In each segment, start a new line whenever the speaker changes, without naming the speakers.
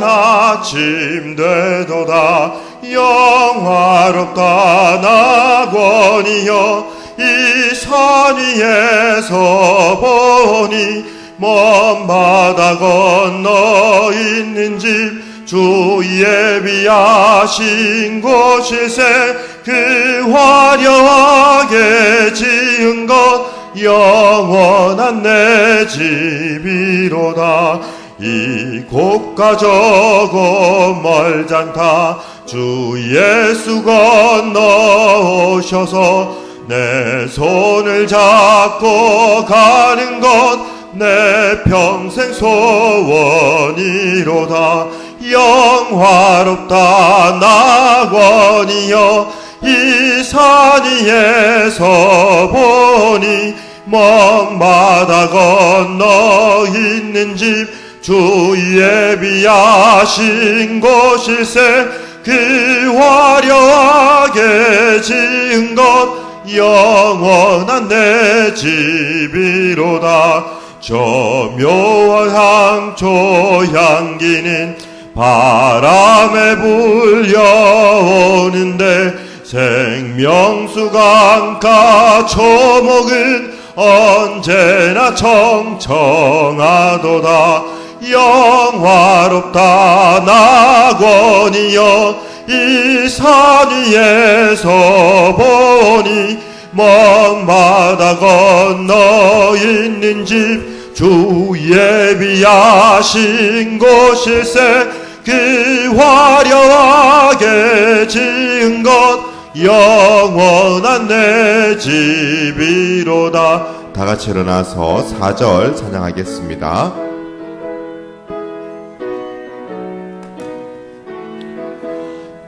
아침 되도다. 영화롭다 낙원이여 이 산 위에서 보니 먼 바다 건너 있는 집 주 예비하신 곳일세. 그 화려하게 지은 것 영원한 내 집이로다. 이곳과 저곳 멀잖다. 주 예수 건너오셔서 내 손을 잡고 가는 것 내 평생 소원이로다. 영화롭다 낙원이여 이 산 위에서 보니 먼 바다 건너 있는 집 주 예비하신 곳일세. 그 화려하게 지은 것 영원한 내 집이로다. 저 묘한 향초 향기는 바람에 불려오는데 생명수 강가 초목은 언제나 청청하도다. 영화롭다 낙원이여 이 산 위에서 보니 먼 바다 건너 있는 집 주 예비하신 곳일세. 그 화려하게 지은 것 영원한 내 집이로다.
다 같이 일어나서 4절 찬양하겠습니다.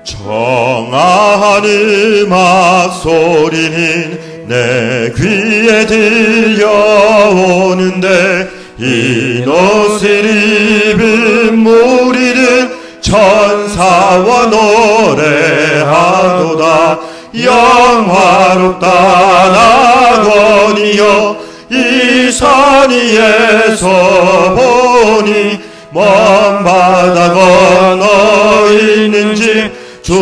청아한 음악 소리는 내 귀에 들려오는데 흰 옷을 입은 무리는 천사와 노래하도다. 영화롭다 낙원이여 이 산 위에서 보니 먼 바다 건너 있는 집 주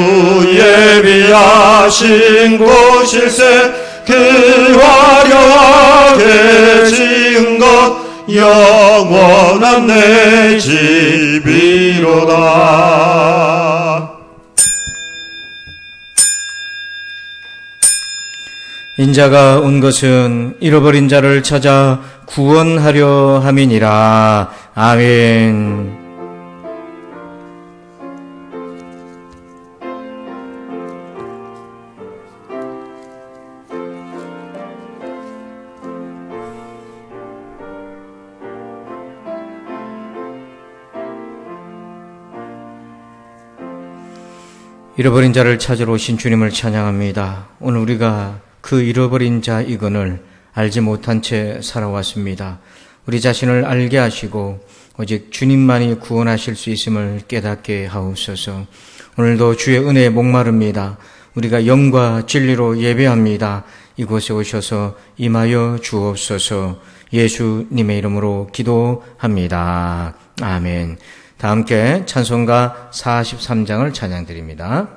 예비하신 곳일세. 그 화려하게 지은 것 영원한 내 집이로다.
인자가 온 것은 잃어버린 자를 찾아 구원하려 함이니라. 아멘. 잃어버린 자를 찾으러 오신 주님을 찬양합니다. 오늘 우리가 그 잃어버린 자 이건을 알지 못한 채 살아왔습니다. 우리 자신을 알게 하시고 오직 주님만이 구원하실 수 있음을 깨닫게 하옵소서. 오늘도 주의 은혜에 목마릅니다. 우리가 영과 진리로 예배합니다. 이곳에 오셔서 임하여 주옵소서. 예수님의 이름으로 기도합니다. 아멘. 다 함께 찬송가 43장을 찬양드립니다.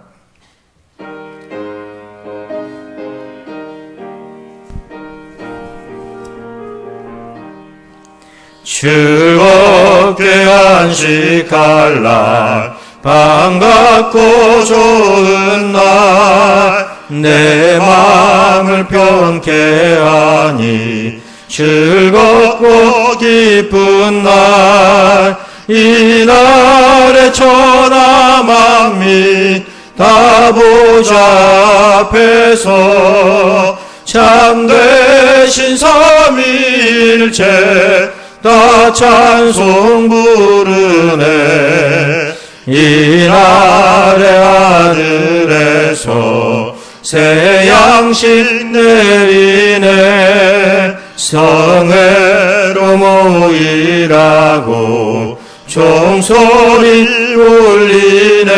즐겁게 안식할 날 반갑고 좋은 날 내 마음을 평쾌하니 즐겁고 기쁜 날 이 날에 천하 만민 다 보좌 앞에서 참되신 삼위일체 다 찬송 부르네. 이 날에 하늘에서 새 양식 내리네. 성회로 모이라고 종소리 울리네.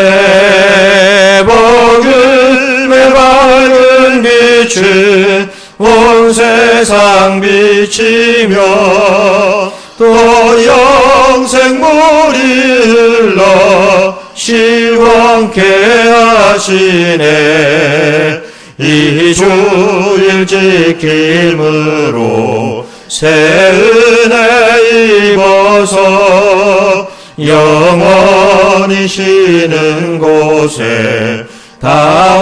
복음의 밝은 빛은 온 세상 비치며 또 영생물이 흘러 시원케 하시네. 이 주일 지킴으로 새 은혜 입어서 영원히 쉬는 곳에 다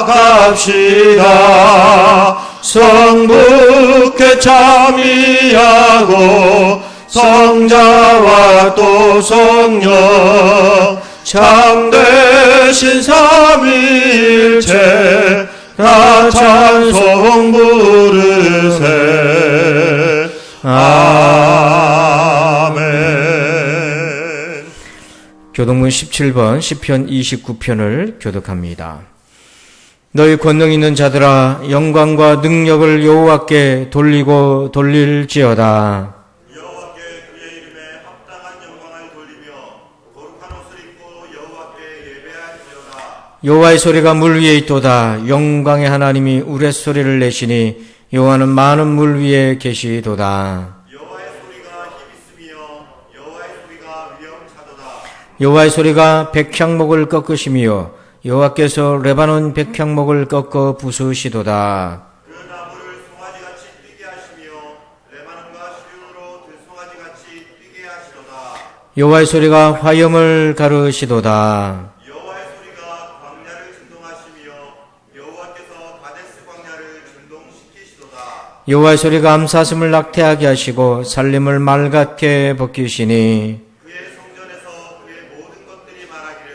올라갑시다. 성부께 참여하고 성자와 또 성령 참되신 삼위일체 다 찬송 부르세. 아멘.
교독문 17번 시편 29편을 교독합니다. 너희 권능 있는 자들아 영광과 능력을 여호와께 돌리고 돌릴지어다.
여호와께 그의 이름에 합당한 영광을 돌리며 거룩한 옷을 입고 여호와께 예배할지어다.
여호와의 소리가 물 위에 있도다. 영광의 하나님이 우레소리를 내시니 여호와는 많은 물 위에 계시도다.
여호와의 소리가 힘있으며 여호와의 소리가 위엄차도다.
여호와의 소리가 백향목을 꺾으시며 여호와께서 레바논 백향목을 꺾어 부수시도다.
그 나무를 송아지같이 뛰게 하시며 레바논과 시륜으로 들송아지같이 뛰게 하시도다.
여호와의 소리가 화염을 가르시도다.
여호와의 소리가 광야를 진동하시며 여호와께서 가데스 광야를 진동시키시도다.
여호와의 소리가 암사슴을 낙태하게 하시고 살림을 말같게 벗기시니
그의 성전에서 그의 모든 것들이 말하기를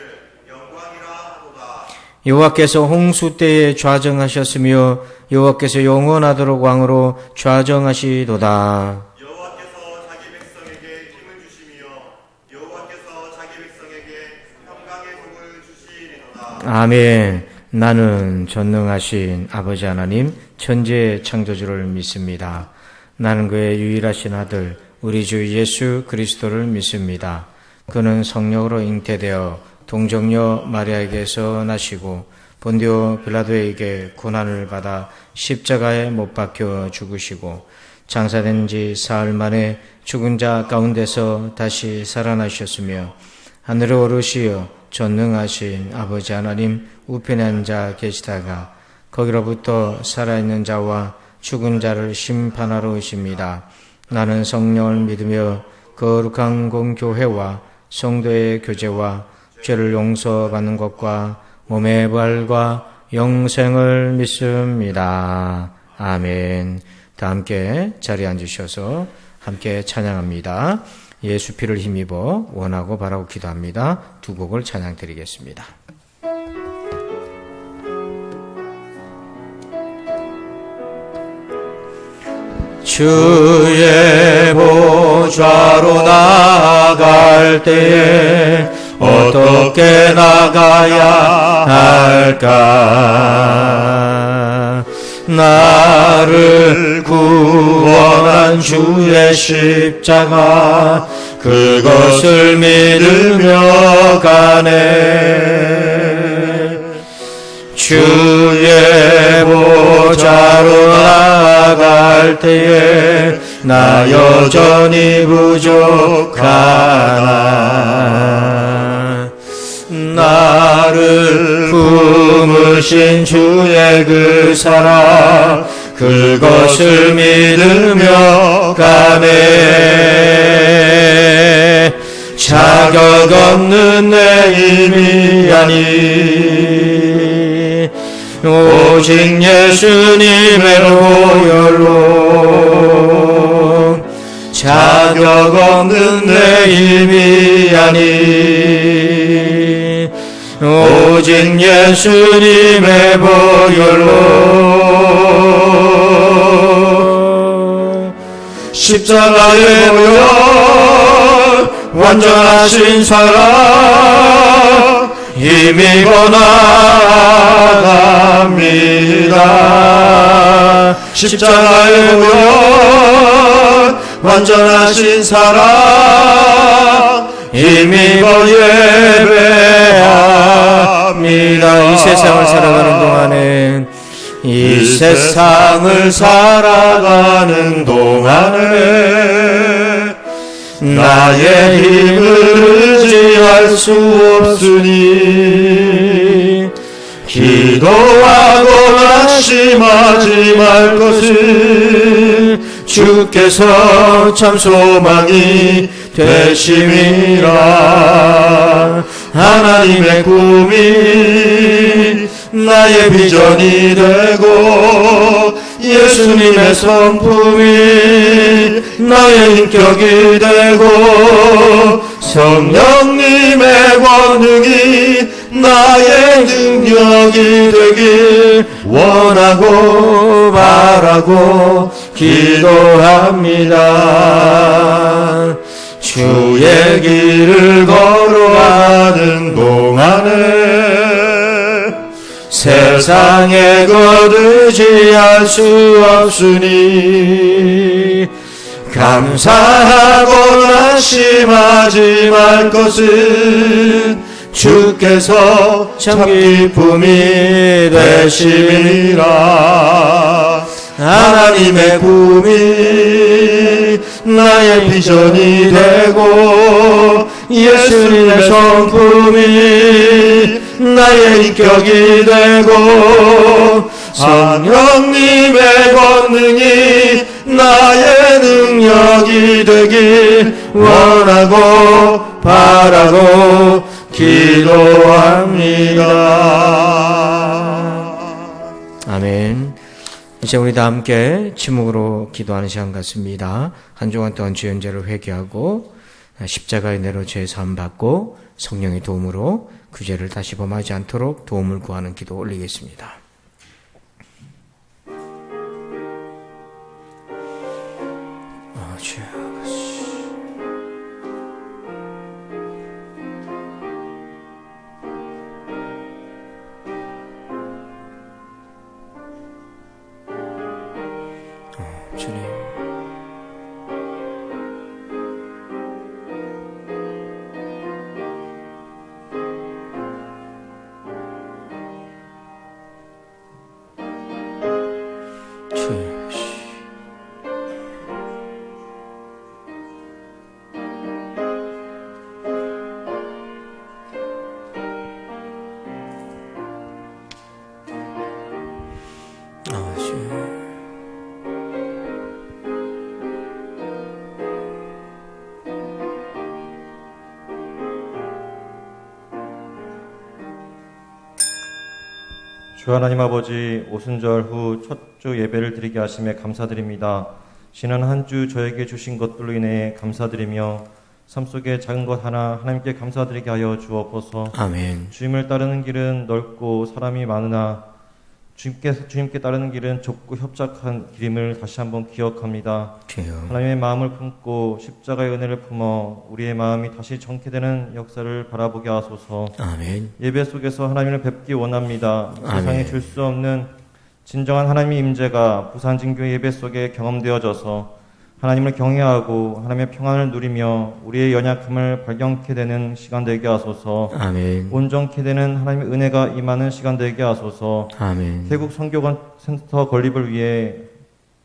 영광이라 하도다.
여호와께서 홍수 때에 좌정하셨으며 여호와께서 영원하도록 왕으로 좌정하시도다.
여호와께서 자기 백성에게 힘을 주시며 여호와께서 자기 백성에게 평강의 복을 주시리로다.
아멘. 나는 전능하신 아버지 하나님 천지의 창조주를 믿습니다. 나는 그의 유일하신 아들 우리 주 예수 그리스도를 믿습니다. 그는 성령으로 잉태되어 동정녀 마리아에게서 나시고 본디오 빌라도에게 고난을 받아 십자가에 못 박혀 죽으시고 장사된 지 사흘 만에 죽은 자 가운데서 다시 살아나셨으며 하늘에 오르시어 전능하신 아버지 하나님 우편에 앉아 계시다가 거기로부터 살아있는 자와 죽은 자를 심판하러 오십니다. 나는 성령을 믿으며 거룩한 공교회와 성도의 교제와 죄를 용서받는 것과 몸의 부활과 영생을 믿습니다. 아멘. 다 함께 자리에 앉으셔서 함께 찬양합니다. 예수 피를 힘입어 원하고 바라고 기도합니다. 두 곡을 찬양 드리겠습니다.
주의 보좌로 나아갈 때에 어떻게 나가야 할까? 나를 구원한 주의 십자가 그것을 믿으며 가네. 주의 보좌로 나아갈 때에 나 여전히 부족하나. 나를 품으신 주의 그 사랑 그것을 믿으며 가네. 자격 없는 내 힘이 아니 오직 예수님의 보혈로. 자격 없는 내 힘이 아니 오직 예수님의 보혈로. 십자가의 보혈 완전하신 사랑 힘입어 나아갑니다. 십자가의 보혈 완전하신 사랑 힘입어 예배합니다.
이 세상을 살아가는 동안에
이 세상을 살아가는 동안에 나의 힘을 의지할 수
수 없으니 기도하고 낙심하지 말 것을 주께서 참 소망이 되심이라. 하나님의 꿈이 나의 비전이 되고 예수님의 성품이 나의 인격이 되고 성령님의 권능이 나의 능력이 되길 원하고 바라고 기도합니다. 주의 길을 걸어가는 동안에 세상에 거두지할 수 없으니 감사하고 낙심하지 말 것은 주께서 참 기쁨이 되심이라. 하나님의 꿈이 나의 비전이 되고 예수님의 성품이 나의 인격이 되고 성령님의 권능이 나의 능력이 되길 원하고 바라고 기도합니다. 아멘. 이제 우리 다 함께 침묵으로 기도하는 시간 같습니다. 한 주간 동안 죄 연제를 회개하고 십자가의 내로 죄 사함 받고 성령의 도움으로 그 죄를 다시 범하지 않도록 도움을 구하는 기도 올리겠습니다. 주님,
주 하나님 아버지, 오순절 후 첫 주 예배를 드리게 하심에 감사드립니다. 지난 한 주 저에게 주신 것들로 인해 감사드리며 삶 속에 작은 것 하나 하나님께 감사드리게 하여 주옵소서.
아멘.
주님을 따르는 길은 넓고 사람이 많으나 주님께 따르는 길은 좁고 협착한 길임을 다시 한번 기억합니다.
주여.
하나님의 마음을 품고 십자가의 은혜를 품어 우리의 마음이 다시 정케 되는 역사를 바라보게 하소서.
아멘.
예배 속에서 하나님을 뵙기 원합니다.
아멘.
세상에 줄 수 없는 진정한 하나님의 임재가 부산진교 예배 속에 경험되어져서 하나님을 경외하고 하나님의 평안을 누리며 우리의 연약함을 발견케 되는 시간 되게 하소서.
아멘.
온전케 되는 하나님의 은혜가 임하는 시간 되게 하소서.
아멘.
태국 선교관 센터 건립을 위해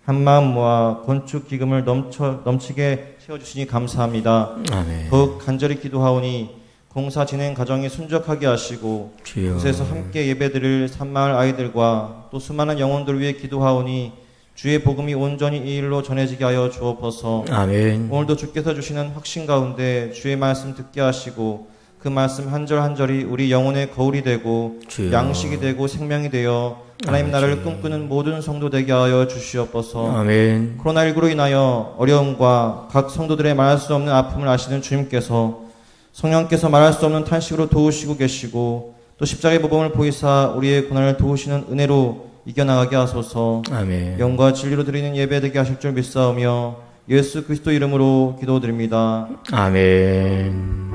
한마음 모아 건축 기금을 넘치게 채워주시니 감사합니다.
아멘.
더욱 간절히 기도하오니 공사 진행 과정이 순적하게 하시고
주여.
그곳에서 함께 예배드릴 산마을 아이들과 또 수많은 영혼들을 위해 기도하오니 주의 복음이 온전히 이 일로 전해지게 하여 주옵소서.
아멘.
오늘도 주께서 주시는 확신 가운데 주의 말씀 듣게 하시고 그 말씀 한 절 한 절이 우리 영혼의 거울이 되고
주여.
양식이 되고 생명이 되어 하나님 나라를 꿈꾸는 모든 성도 되게 하여 주시옵소서.
아멘.
코로나19로 인하여 어려움과 각 성도들의 말할 수 없는 아픔을 아시는 주님께서 성령께서 말할 수 없는 탄식으로 도우시고 계시고 또 십자가의 모범을 보이사 우리의 고난을 도우시는 은혜로 이겨나가게 하소서.
아멘.
영과 진리로 드리는 예배 되게 하실 줄 믿사오며 예수 그리스도 이름으로 기도드립니다.
아멘.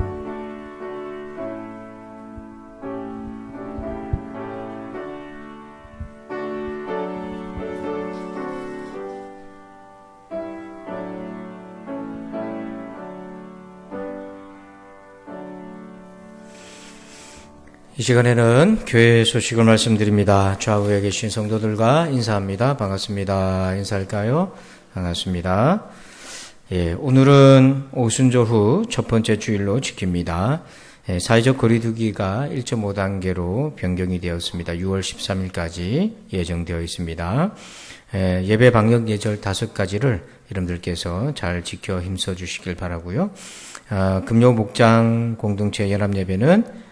이 시간에는 교회 소식을 말씀드립니다. 좌우에 계신 성도들과 인사합니다. 반갑습니다. 인사할까요? 반갑습니다. 예, 오늘은 오순절 후 첫 번째 주일로 지킵니다. 사회적 거리두기가 1.5단계로 변경이 되었습니다. 6월 13일까지 예정되어 있습니다. 예배 방역 예절 5가지를 여러분들께서 잘 지켜 힘써 주시길 바라고요. 금요 목장 공동체 연합 예배는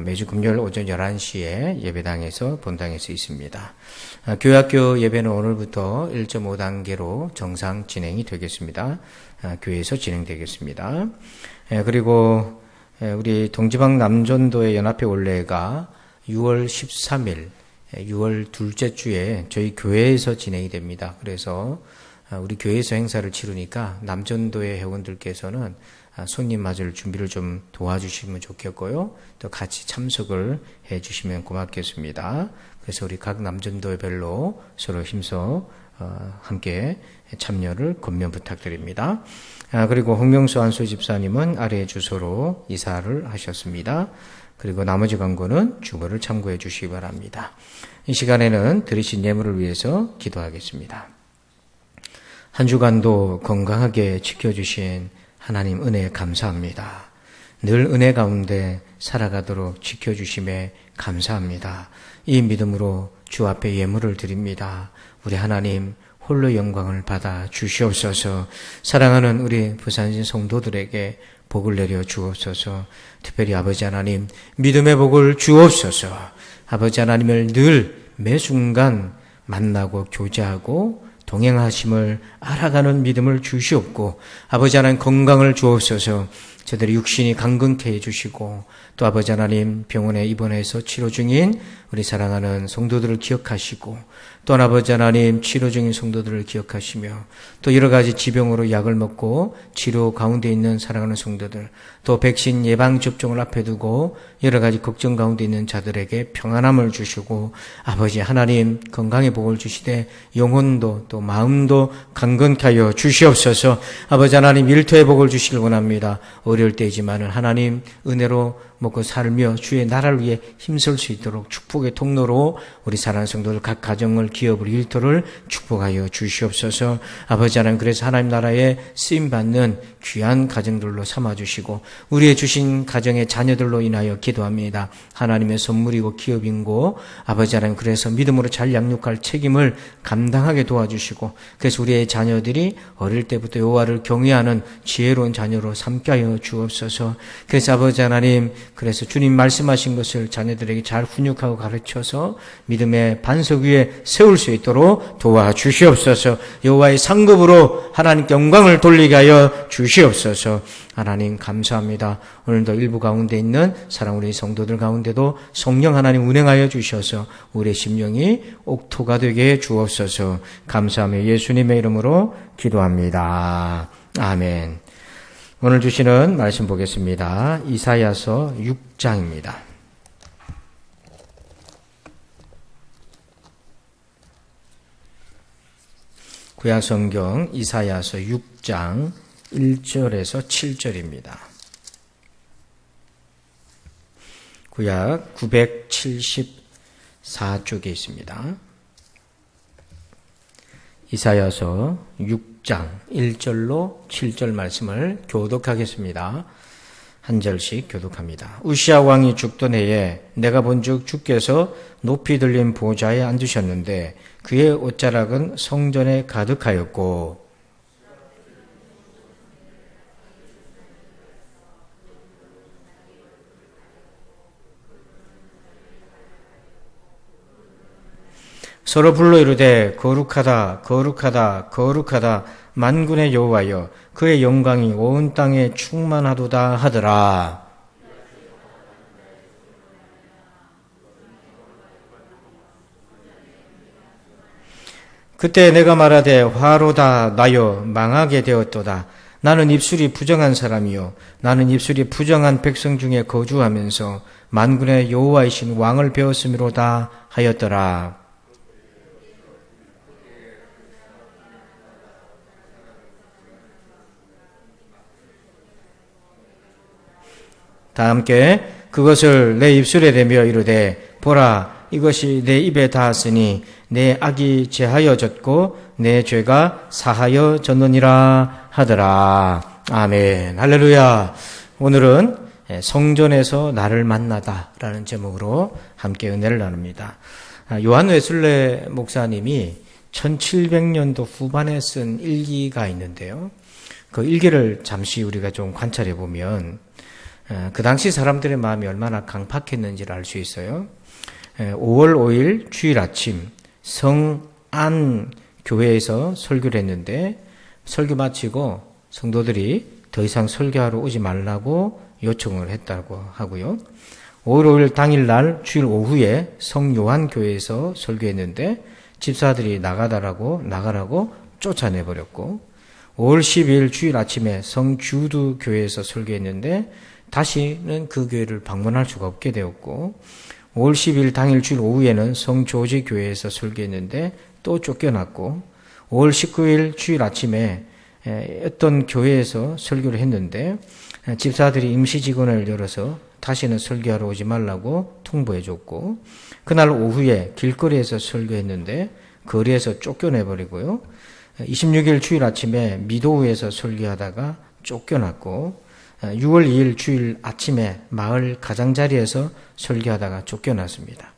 매주 금요일 오전 11시에 예배당에서 본당에서 있습니다. 교회학교 예배는 오늘부터 1.5단계로 정상 진행이 되겠습니다. 교회에서 진행되겠습니다. 그리고 우리 동지방 남전도의 연합회 원래가 6월 13일, 6월 둘째 주에 저희 교회에서 진행이 됩니다. 그래서 우리 교회에서 행사를 치르니까 남전도의 회원들께서는 손님 맞을 준비를 좀 도와주시면 좋겠고요. 또 같이 참석을 해 주시면 고맙겠습니다. 그래서 우리 각 남전도별로 서로 힘써 함께 참여를 권면 부탁드립니다. 그리고 홍명수 안수 집사님은 아래의 주소로 이사를 하셨습니다. 그리고 나머지 광고는 주보를 참고해 주시기 바랍니다. 이 시간에는 드리신 예물을 위해서 기도하겠습니다. 한 주간도 건강하게 지켜주신 하나님 은혜에 감사합니다. 늘 은혜 가운데 살아가도록 지켜주심에 감사합니다. 이 믿음으로 주 앞에 예물을 드립니다. 우리 하나님 홀로 영광을 받아 주시옵소서. 사랑하는 우리 부산신 성도들에게 복을 내려 주옵소서. 특별히 아버지 하나님 믿음의 복을 주옵소서. 아버지 하나님을 늘 매 순간 만나고 교제하고 동행하심을 알아가는 믿음을 주시옵고 아버지 하나님 건강을 주옵소서. 저들의 육신이 강건케 해주시고 또 아버지 하나님 병원에 입원해서 치료 중인 우리 사랑하는 성도들을 기억하시고 또 아버지 하나님 치료 중인 성도들을 기억하시며 또 여러 가지 지병으로 약을 먹고 치료 가운데 있는 사랑하는 성도들 또 백신 예방 접종을 앞에 두고 여러 가지 걱정 가운데 있는 자들에게 평안함을 주시고 아버지 하나님 건강의 복을 주시되 영혼도 또 마음도 강건케 하여 주시옵소서. 아버지 하나님 일터의 복을 주시길 원합니다. 어려울 때이지만은 하나님 은혜로 먹고 살며 주의 나라를 위해 힘쓸 수 있도록 축복의 통로로 우리 사랑하는 성도들 각 가정을 기업을 일터를 축복하여 주시옵소서. 아버지 하나님 그래서 하나님 나라에 쓰임받는 귀한 가정들로 삼아주시고 우리의 주신 가정의 자녀들로 인하여 기도합니다. 하나님의 선물이고 기업인고 아버지 하나님 그래서 믿음으로 잘 양육할 책임을 감당하게 도와주시고 그래서 우리의 자녀들이 어릴 때부터 여호와를 경외하는 지혜로운 자녀로 삼게 하여 주옵소서. 그래서 아버지 하나님 그래서 주님 말씀하신 것을 자녀들에게 잘 훈육하고 가르쳐서 믿음의 반석 위에 세울 수 있도록 도와주시옵소서. 여호와의 상급으로 하나님께 영광을 돌리게 하여 주시옵소서. 하나님 감사합니다. 오늘도 일부 가운데 있는 사랑 우리 성도들 가운데도 성령 하나님 운행하여 주셔서 우리의 심령이 옥토가 되게 해 주옵소서. 감사하며 예수님의 이름으로 기도합니다. 아멘. 오늘 주시는 말씀 보겠습니다. 이사야서 6장입니다. 구약성경 이사야서 6장 1절에서 7절입니다. 구약 974쪽에 있습니다. 이사야서 6장 1절로 7절 말씀을 교독하겠습니다. 한 절씩 교독합니다. 우시아 왕이 죽던 해에 내가 본즉 주께서 높이 들린 보좌에 앉으셨는데 그의 옷자락은 성전에 가득하였고 서로 불러 이르되 거룩하다 거룩하다 거룩하다 만군의 여호와여 그의 영광이 온 땅에 충만하도다 하더라. 그때 내가 말하되 화로다 나여 망하게 되었도다. 나는 입술이 부정한 사람이요 나는 입술이 부정한 백성 중에 거주하면서 만군의 여호와이신 왕을 배웠음이로다 하였더라. 다 함께 그것을 내 입술에 대며 이르되 보라 이것이 내 입에 닿았으니 내 악이 제하여졌고 내 죄가 사하여졌느니라 하더라. 아멘. 할렐루야. 오늘은 성전에서 나를 만나다라는 제목으로 함께 은혜를 나눕니다. 요한 웨슬레 목사님이 1700년도 후반에 쓴 일기가 있는데요. 그 일기를 잠시 우리가 좀 관찰해 보면 그 당시 사람들의 마음이 얼마나 강팍했는지를 알 수 있어요. 5월 5일 주일 아침 성안 교회에서 설교를 했는데 설교 마치고 성도들이 더 이상 설교하러 오지 말라고 요청을 했다고 하고요. 5월 5일 당일날 주일 오후에 성요한 교회에서 설교했는데 집사들이 나가라고 쫓아내버렸고 5월 10일 주일 아침에 성주두 교회에서 설교했는데 다시는 그 교회를 방문할 수가 없게 되었고 5월 10일 당일 주일 오후에는 성조지 교회에서 설교했는데 또 쫓겨났고 5월 19일 주일 아침에 어떤 교회에서 설교를 했는데 집사들이 임시직원을 열어서 다시는 설교하러 오지 말라고 통보해줬고 그날 오후에 길거리에서 설교했는데 거리에서 쫓겨내버리고요. 26일 주일 아침에 미도우에서 설교하다가 쫓겨났고 6월 2일 주일 아침에 마을 가장자리에서 설교하다가 쫓겨났습니다.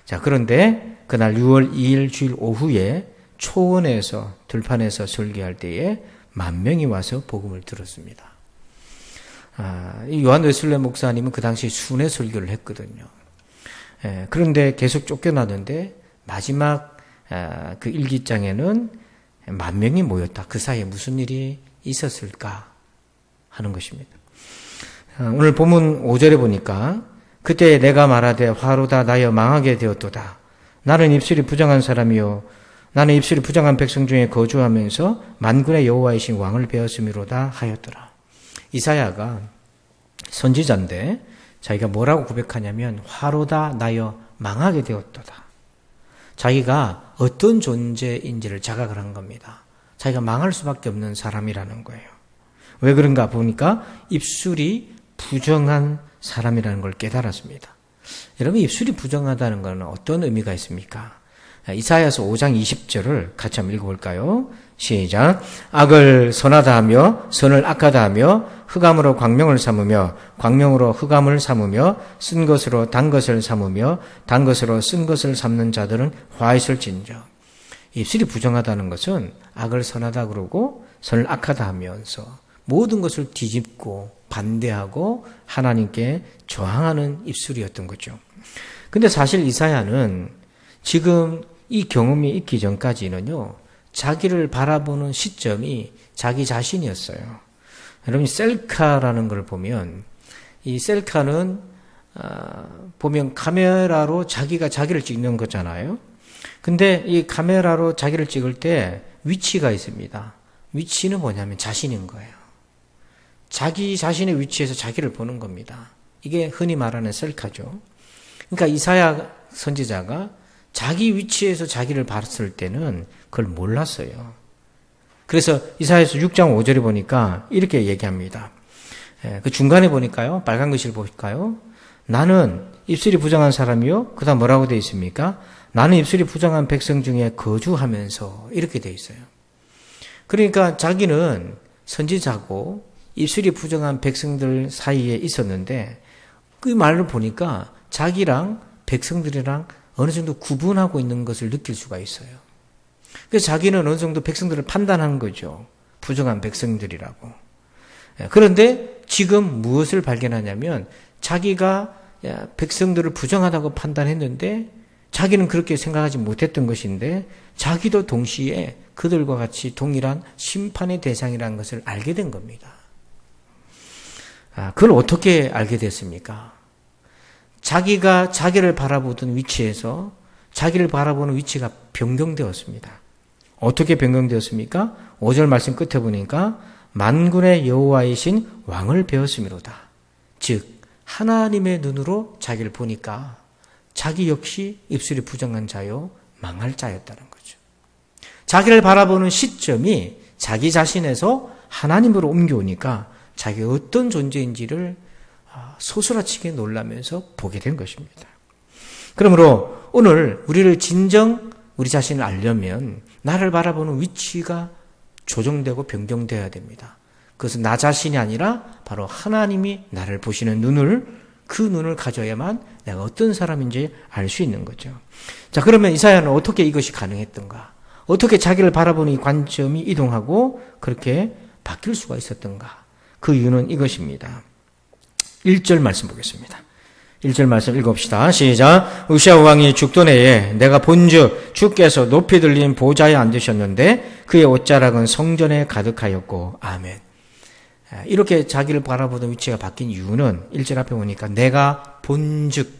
자, 그런데 그날 6월 2일 주일 오후에 초원에서 들판에서 설교할 때에 10,000명이 와서 복음을 들었습니다. 이 요한 웨슬레 목사님은 그 당시 순회 설교를 했거든요. 그런데 계속 쫓겨나는데 마지막 그 일기장에는 10,000명이 모였다. 그 사이에 무슨 일이 있었을까 하는 것입니다. 오늘 본문 5절에 보니까 그때 내가 말하되 화로다 나여 망하게 되었도다. 나는 입술이 부정한 사람이요 나는 입술이 부정한 백성 중에 거주하면서 만군의 여호와이신 왕을 배웠음이로다 하였더라. 이사야가 선지자인데 자기가 뭐라고 고백하냐면 화로다 나여 망하게 되었도다. 자기가 어떤 존재인지를 자각을 한 겁니다. 자기가 망할 수밖에 없는 사람이라는 거예요. 왜 그런가 보니까 입술이 부정한 사람이라는 걸 깨달았습니다. 여러분 입술이 부정하다는 것은 어떤 의미가 있습니까? 이사야서 5장 20절을 같이 한번 읽어볼까요? 시작. 악을 선하다 하며 선을 악하다 하며 흑암으로 광명을 삼으며 광명으로 흑암을 삼으며 쓴 것으로 단 것을 삼으며 단 것으로 쓴 것을 삼는 자들은 화 있을진저. 입술이 부정하다는 것은 악을 선하다 그러고 선을 악하다 하면서 모든 것을 뒤집고 반대하고 하나님께 저항하는 입술이었던 거죠. 근데 사실 이사야는 지금 이 경험이 있기 전까지는요, 자기를 바라보는 시점이 자기 자신이었어요. 여러분, 셀카라는 걸 보면, 이 셀카는, 보면 카메라로 자기가 자기를 찍는 거잖아요. 근데 이 카메라로 자기를 찍을 때 위치가 있습니다. 위치는 뭐냐면 자신인 거예요. 자기 자신의 위치에서 자기를 보는 겁니다. 이게 흔히 말하는 셀카죠. 그러니까 이사야 선지자가 자기 위치에서 자기를 봤을 때는 그걸 몰랐어요. 그래서 이사야서 6장 5절에 보니까 이렇게 얘기합니다. 그 중간에 보니까요, 빨간 글씨를 보실까요? 나는 입술이 부정한 사람이요. 그 다음 뭐라고 되어 있습니까? 나는 입술이 부정한 백성 중에 거주하면서 이렇게 되어 있어요. 그러니까 자기는 선지자고 입술이 부정한 백성들 사이에 있었는데 그 말을 보니까 자기랑 백성들이랑 어느 정도 구분하고 있는 것을 느낄 수가 있어요. 그래서 자기는 어느 정도 백성들을 판단한 거죠. 부정한 백성들이라고. 그런데 지금 무엇을 발견하냐면 자기가 백성들을 부정하다고 판단했는데 자기는 그렇게 생각하지 못했던 것인데 자기도 동시에 그들과 같이 동일한 심판의 대상이라는 것을 알게 된 겁니다. 그걸 어떻게 알게 됐습니까? 자기가 자기를 바라보던 위치에서 자기를 바라보는 위치가 변경되었습니다. 어떻게 변경되었습니까? 5절 말씀 끝에 보니까 만군의 여호와이신 왕을 배웠음이로다. 즉 하나님의 눈으로 자기를 보니까 자기 역시 입술이 부정한 자요 망할 자였다는 거죠. 자기를 바라보는 시점이 자기 자신에서 하나님으로 옮겨오니까 자기가 어떤 존재인지를 소스라치게 놀라면서 보게 된 것입니다. 그러므로 오늘 우리를 진정 우리 자신을 알려면 나를 바라보는 위치가 조정되고 변경되어야 됩니다. 그것은 나 자신이 아니라 바로 하나님이 나를 보시는 그 눈을 가져야만 내가 어떤 사람인지 알 수 있는 거죠. 자, 그러면 이사야는 어떻게 이것이 가능했던가? 어떻게 자기를 바라보는 이 관점이 이동하고 그렇게 바뀔 수가 있었던가? 그 이유는 이것입니다. 1절 말씀 보겠습니다. 1절 말씀 읽읍시다. 시작. 우시아 왕이 죽던 해에 내가 본즉 주께서 높이 들린 보좌에 앉으셨는데 그의 옷자락은 성전에 가득하였고. 아멘. 이렇게 자기를 바라보던 위치가 바뀐 이유는 1절 앞에 보니까 내가 본즉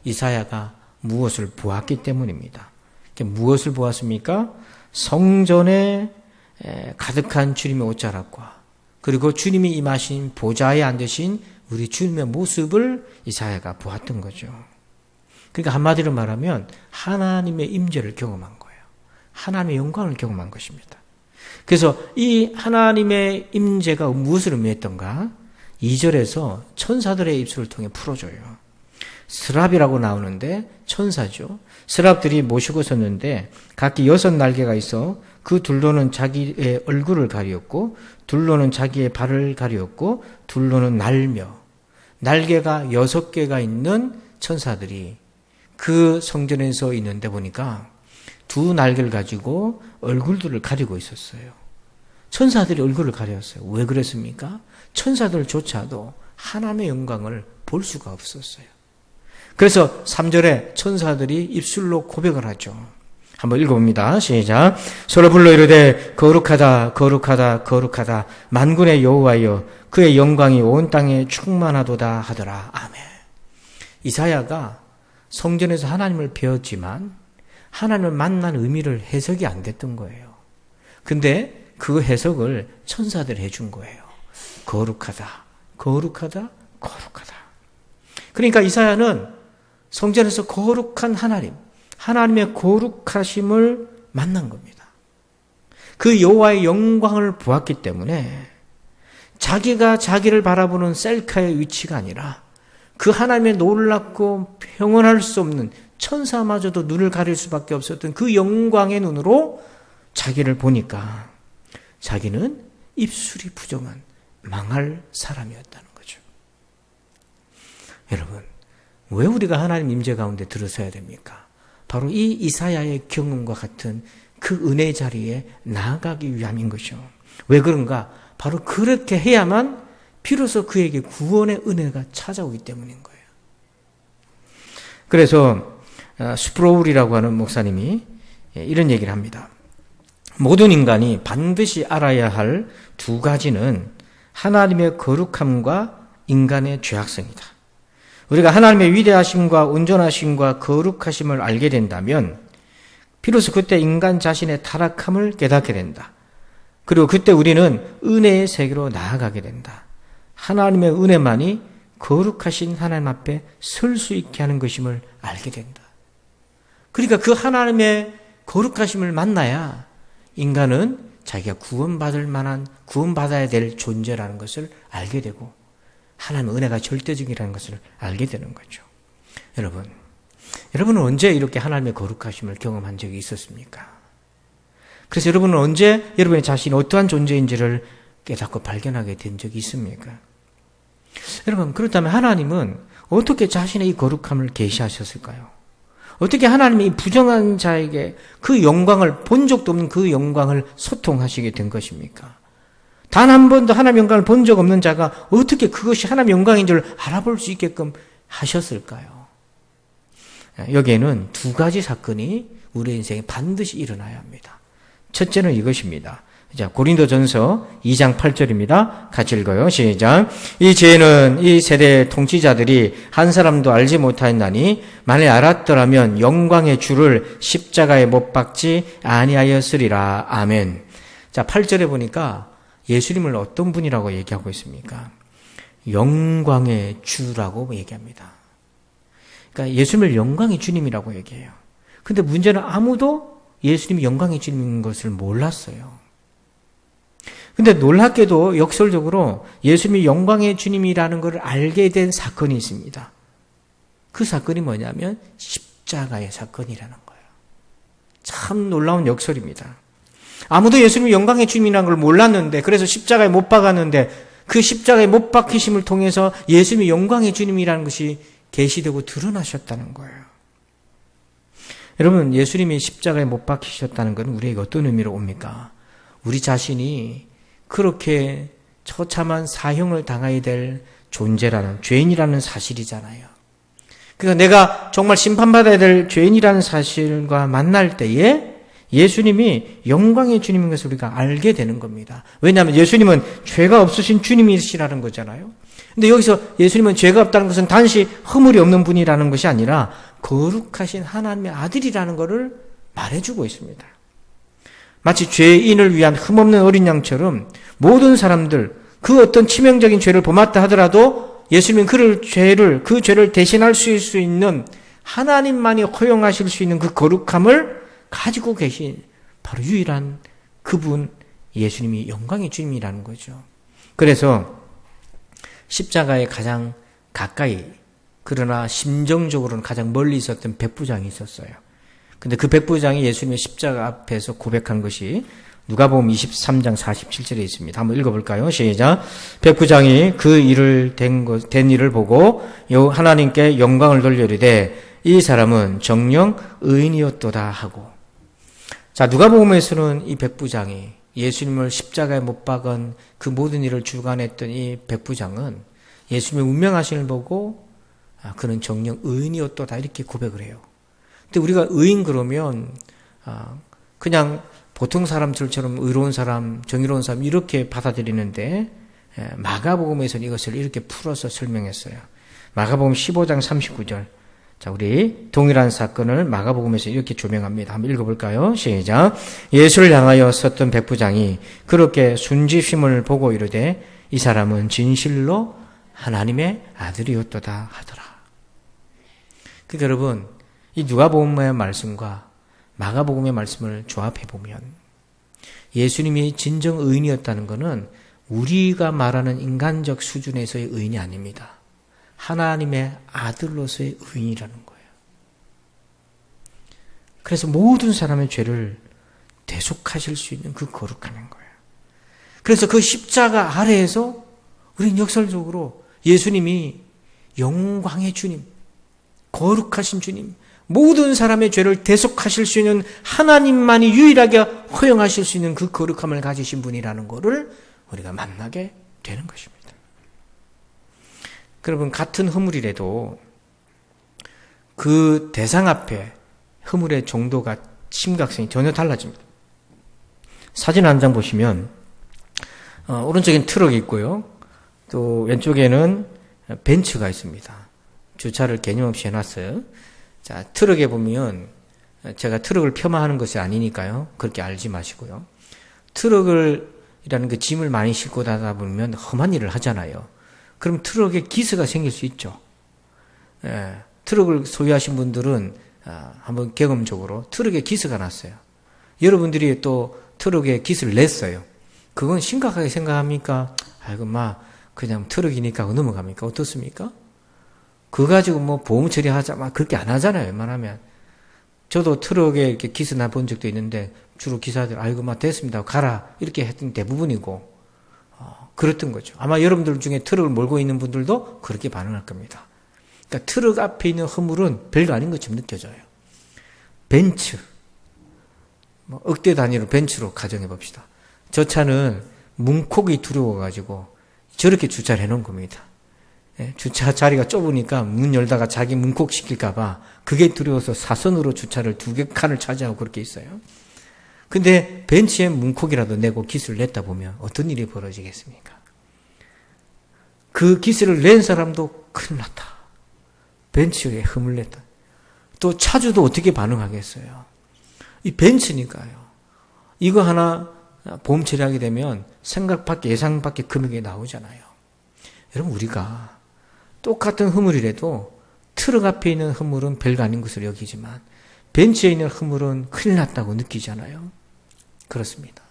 이사야가 무엇을 보았기 때문입니다. 무엇을 보았습니까? 성전에 가득한 주님의 옷자락과 그리고 주님이 임하신 보좌에 앉으신 우리 주님의 모습을 이사야가 보았던 거죠. 그러니까 한마디로 말하면 하나님의 임재를 경험한 거예요. 하나님의 영광을 경험한 것입니다. 그래서 이 하나님의 임재가 무엇을 의미했던가? 2절에서 천사들의 입술을 통해 풀어줘요. 스랍이라고 나오는데 천사죠. 스랍들이 모시고 섰는데 각기 6날개가 있어 그 둘로는 자기의 얼굴을 가리었고 둘로는 자기의 발을 가리었고 둘로는 날며 날개가 6개가 있는 천사들이 그 성전에서 있는데 보니까 2날개를 가지고 얼굴들을 가리고 있었어요. 천사들이 얼굴을 가렸어요. 왜 그랬습니까? 천사들조차도 하나님의 영광을 볼 수가 없었어요. 그래서 3절에 천사들이 입술로 고백을 하죠. 한번 읽어봅니다. 시작. 서로 불러 이르되 거룩하다 거룩하다 거룩하다 만군의 여호와여 그의 영광이 온 땅에 충만하도다 하더라. 아멘. 이사야가 성전에서 하나님을 배웠지만 하나님을 만난 의미를 해석이 안 됐던 거예요. 근데 그 해석을 천사들이 해준 거예요. 거룩하다 거룩하다 거룩하다. 그러니까 이사야는 성전에서 거룩한 하나님의 거룩하심을 만난 겁니다. 그 여호와의 영광을 보았기 때문에 자기가 자기를 바라보는 셀카의 위치가 아니라 그 하나님의 놀랍고 평온할 수 없는 천사마저도 눈을 가릴 수밖에 없었던 그 영광의 눈으로 자기를 보니까 자기는 입술이 부정한 망할 사람이었다는 거죠. 여러분, 왜 우리가 하나님 임재 가운데 들어서야 됩니까? 바로 이 이사야의 경험과 같은 그 은혜 자리에 나아가기 위함인 것이죠. 왜 그런가? 바로 그렇게 해야만 비로소 그에게 구원의 은혜가 찾아오기 때문인 거예요. 그래서 스프로울이라고 하는 목사님이 이런 얘기를 합니다. 모든 인간이 반드시 알아야 할 2가지는 하나님의 거룩함과 인간의 죄악성이다. 우리가 하나님의 위대하심과 온전하심과 거룩하심을 알게 된다면 비로소 그때 인간 자신의 타락함을 깨닫게 된다. 그리고 그때 우리는 은혜의 세계로 나아가게 된다. 하나님의 은혜만이 거룩하신 하나님 앞에 설 수 있게 하는 것임을 알게 된다. 그러니까 그 하나님의 거룩하심을 만나야 인간은 자기가 구원받아야 될 존재라는 것을 알게 되고 하나님의 은혜가 절대적이라는 것을 알게 되는 거죠. 여러분은 언제 이렇게 하나님의 거룩하심을 경험한 적이 있었습니까? 그래서 여러분은 언제 여러분의 자신이 어떠한 존재인지를 깨닫고 발견하게 된 적이 있습니까? 여러분, 그렇다면 하나님은 어떻게 자신의 이 거룩함을 계시하셨을까요? 어떻게 하나님이 이 부정한 자에게 그 영광을 본 적도 없는 그 영광을 소통하시게 된 것입니까? 단 한 번도 하나님의 영광을 본 적 없는 자가 어떻게 그것이 하나님의 영광인 줄 알아볼 수 있게끔 하셨을까요? 여기에는 2가지 사건이 우리 인생에 반드시 일어나야 합니다. 첫째는 이것입니다. 자, 고린도전서 2장 8절입니다. 같이 읽어요. 시작. 이 죄는 이 세대의 통치자들이 한 사람도 알지 못하였나니 만일 알았더라면 영광의 주를 십자가에 못 박지 아니하였으리라. 아멘. 자, 8절에 보니까 예수님을 어떤 분이라고 얘기하고 있습니까? 영광의 주라고 얘기합니다. 그러니까 예수님을 영광의 주님이라고 얘기해요. 근데 문제는 아무도 예수님이 영광의 주님인 것을 몰랐어요. 근데 놀랍게도 역설적으로 예수님이 영광의 주님이라는 것을 알게 된 사건이 있습니다. 그 사건이 뭐냐면 십자가의 사건이라는 거예요. 참 놀라운 역설입니다. 아무도 예수님이 영광의 주님이라는 걸 몰랐는데, 그래서 십자가에 못 박았는데, 그 십자가에 못 박히심을 통해서 예수님이 영광의 주님이라는 것이 계시되고 드러나셨다는 거예요. 여러분, 예수님이 십자가에 못 박히셨다는 것은 우리에게 어떤 의미로 옵니까? 우리 자신이 그렇게 처참한 사형을 당해야 될 존재라는, 죄인이라는 사실이잖아요. 그러니까 내가 정말 심판받아야 될 죄인이라는 사실과 만날 때에 예수님이 영광의 주님인 것을 우리가 알게 되는 겁니다. 왜냐하면 예수님은 죄가 없으신 주님이시라는 거잖아요. 근데 여기서 예수님은 죄가 없다는 것은 단지 허물이 없는 분이라는 것이 아니라 거룩하신 하나님의 아들이라는 것을 말해주고 있습니다. 마치 죄인을 위한 흠없는 어린 양처럼 모든 사람들, 그 어떤 치명적인 죄를 범했다 하더라도 예수님은 그 죄를 대신할 수 있는, 하나님만이 허용하실 수 있는 그 거룩함을 가지고 계신 바로 유일한 그분, 예수님이 영광의 주님이라는 거죠. 그래서 십자가에 가장 가까이, 그러나 심정적으로는 가장 멀리 있었던 백부장이 있었어요. 근데 그 백부장이 예수님의 십자가 앞에서 고백한 것이 누가복음 23장 47절에 있습니다. 한번 읽어볼까요? 시작. 백부장이 그 일을 된 일을 보고 하나님께 영광을 돌려이르되 이 사람은 정녕 의인이었도다 하고. 자, 누가복음에서는 이 백부장이, 예수님을 십자가에 못 박은 그 모든 일을 주관했던 이 백부장은 예수님의 운명하심을 보고 그는 정녕 의인이었도다 이렇게 고백을 해요. 근데 우리가 의인 그러면 그냥 보통 사람들처럼 의로운 사람, 정의로운 사람 이렇게 받아들이는데, 마가복음에서는 이것을 이렇게 풀어서 설명했어요. 마가복음 15장 39절. 자, 우리 동일한 사건을 마가복음에서 이렇게 조명합니다. 한번 읽어볼까요? 시작. 예수를 향하여 섰던 백부장이 그렇게 순지심을 보고 이르되 이 사람은 진실로 하나님의 아들이었도다 하더라. 그러니까 여러분, 이 누가복음의 말씀과 마가복음의 말씀을 조합해보면 예수님이 진정 의인이었다는 것은 우리가 말하는 인간적 수준에서의 의인이 아닙니다. 하나님의 아들로서의 의인이라는 거예요. 그래서 모든 사람의 죄를 대속하실 수 있는 그 거룩함인 거예요. 그래서 그 십자가 아래에서 우리는 역설적으로 예수님이 영광의 주님, 거룩하신 주님, 모든 사람의 죄를 대속하실 수 있는, 하나님만이 유일하게 허용하실 수 있는 그 거룩함을 가지신 분이라는 것을 우리가 만나게 되는 것입니다. 여러분, 같은 허물이라도 그 대상 앞에 허물의 정도가, 심각성이 전혀 달라집니다. 사진 한 장 보시면 오른쪽엔 트럭이 있고요. 또 왼쪽에는 벤츠가 있습니다. 주차를 개념 없이 해놨어요. 자, 트럭에 보면, 제가 트럭을 폄하하는 것이 아니니까요. 그렇게 알지 마시고요. 트럭이라는 그 짐을 많이 싣고 다니다 보면 험한 일을 하잖아요. 그럼 트럭에 기스가 생길 수 있죠. 트럭을 소유하신 분들은 한번 경험적으로 트럭에 기스가 났어요. 여러분들이 또 트럭에 기스를 냈어요. 그건 심각하게 생각합니까? 아이고, 그냥 트럭이니까 넘어갑니까? 어떻습니까? 그거 가지고 보험 처리하자, 그렇게 안 하잖아요, 웬만하면. 저도 트럭에 이렇게 기스 나 본 적도 있는데, 주로 기사들, 아이고, 됐습니다. 가라. 이렇게 했던 대부분이고, 그랬던 거죠. 아마 여러분들 중에 트럭을 몰고 있는 분들도 그렇게 반응할 겁니다. 그러니까 트럭 앞에 있는 허물은 별거 아닌 것처럼 느껴져요. 벤츠. 억대 단위로 벤츠로 가정해 봅시다. 저 차는 문콕이 두려워가지고 저렇게 주차를 해놓은 겁니다. 주차 자리가 좁으니까 문 열다가 자기 문콕 시킬까봐 그게 두려워서 사선으로 주차를 2개 칸을 차지하고 그렇게 있어요. 근데 벤츠에 문콕이라도 내고 기스를 냈다 보면 어떤 일이 벌어지겠습니까? 그 기스를 낸 사람도 큰일 났다. 벤츠에 흠을 냈다. 또 차주도 어떻게 반응하겠어요? 이 벤츠니까요. 이거 하나 보험 처리하게 되면 생각 밖에, 예상 밖에 금액이 나오잖아요. 여러분, 우리가 똑같은 허물이라도 트럭 앞에 있는 허물은 별거 아닌 것으로 여기지만 벤츠에 있는 허물은 큰일 났다고 느끼잖아요. 그렇습니다.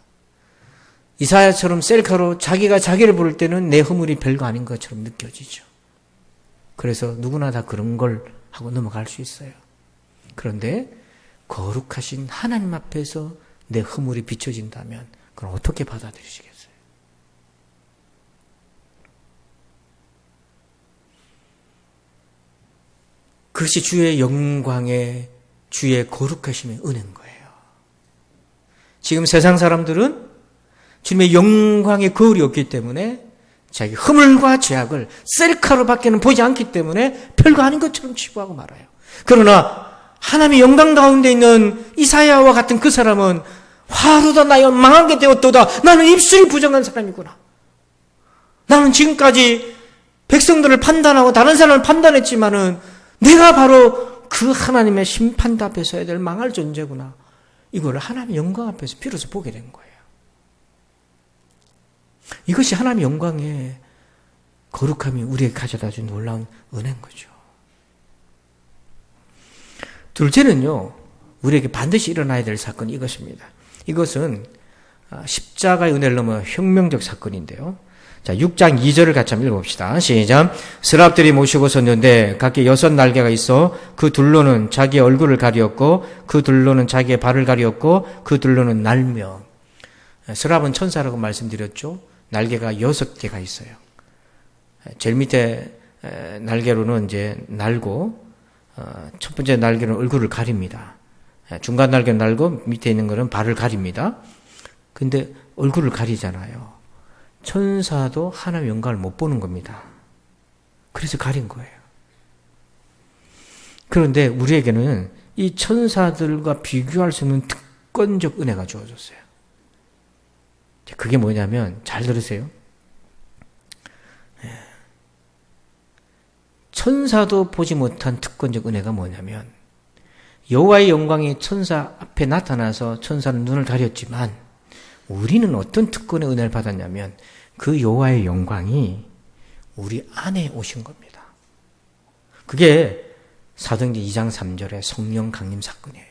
이사야처럼 셀카로 자기가 자기를 부를 때는 내 허물이 별거 아닌 것처럼 느껴지죠. 그래서 누구나 다 그런 걸 하고 넘어갈 수 있어요. 그런데 거룩하신 하나님 앞에서 내 허물이 비춰진다면 그걸 어떻게 받아들이시겠어요? 그것이 주의 영광의 주의 거룩하심의 은혜인 거예요. 지금 세상 사람들은 주님의 영광의 거울이 없기 때문에 자기 허물과 죄악을 셀카로 밖에는 보지 않기 때문에 별거 아닌 것처럼 치부하고 말아요. 그러나 하나님의 영광 가운데 있는 이사야와 같은 그 사람은 화로다 나여 망하게 되었도다. 나는 입술이 부정한 사람이구나. 나는 지금까지 백성들을 판단하고 다른 사람을 판단했지만은 내가 바로 그 하나님의 심판대 앞에 서야 될 망할 존재구나. 이걸 하나님의 영광 앞에서 비로소 보게 된 거예요. 이것이 하나님의 영광의 거룩함이 우리에게 가져다 준 놀라운 은혜인 거죠. 둘째는요, 우리에게 반드시 일어나야 될 사건이 이것입니다. 이것은 십자가의 은혜를 넘어 혁명적 사건인데요. 자, 6장 2절을 같이 한번 읽어봅시다. 시작. 스랍들이 모시고 섰는데 각기 6날개가 있어 그 둘로는 자기의 얼굴을 가리었고 그 둘로는 자기의 발을 가리었고 그 둘로는 날며. 스랍은 천사라고 말씀드렸죠. 날개가 6개가 있어요. 제일 밑에 날개로는 이제 날고 첫 번째 날개는 얼굴을 가립니다. 중간 날개는 날고 밑에 있는 거는 발을 가립니다. 근데 얼굴을 가리잖아요. 천사도 하나님의 영광을 못 보는 겁니다. 그래서 가린 거예요. 그런데 우리에게는 이 천사들과 비교할 수 없는 특권적 은혜가 주어졌어요. 그게 뭐냐면, 잘 들으세요. 천사도 보지 못한 특권적 은혜가 뭐냐면, 여호와의 영광이 천사 앞에 나타나서 천사는 눈을 가렸지만 우리는 어떤 특권의 은혜를 받았냐면 그 여호와의 영광이 우리 안에 오신 겁니다. 그게 사도행전 2장 3절의 성령 강림 사건이에요.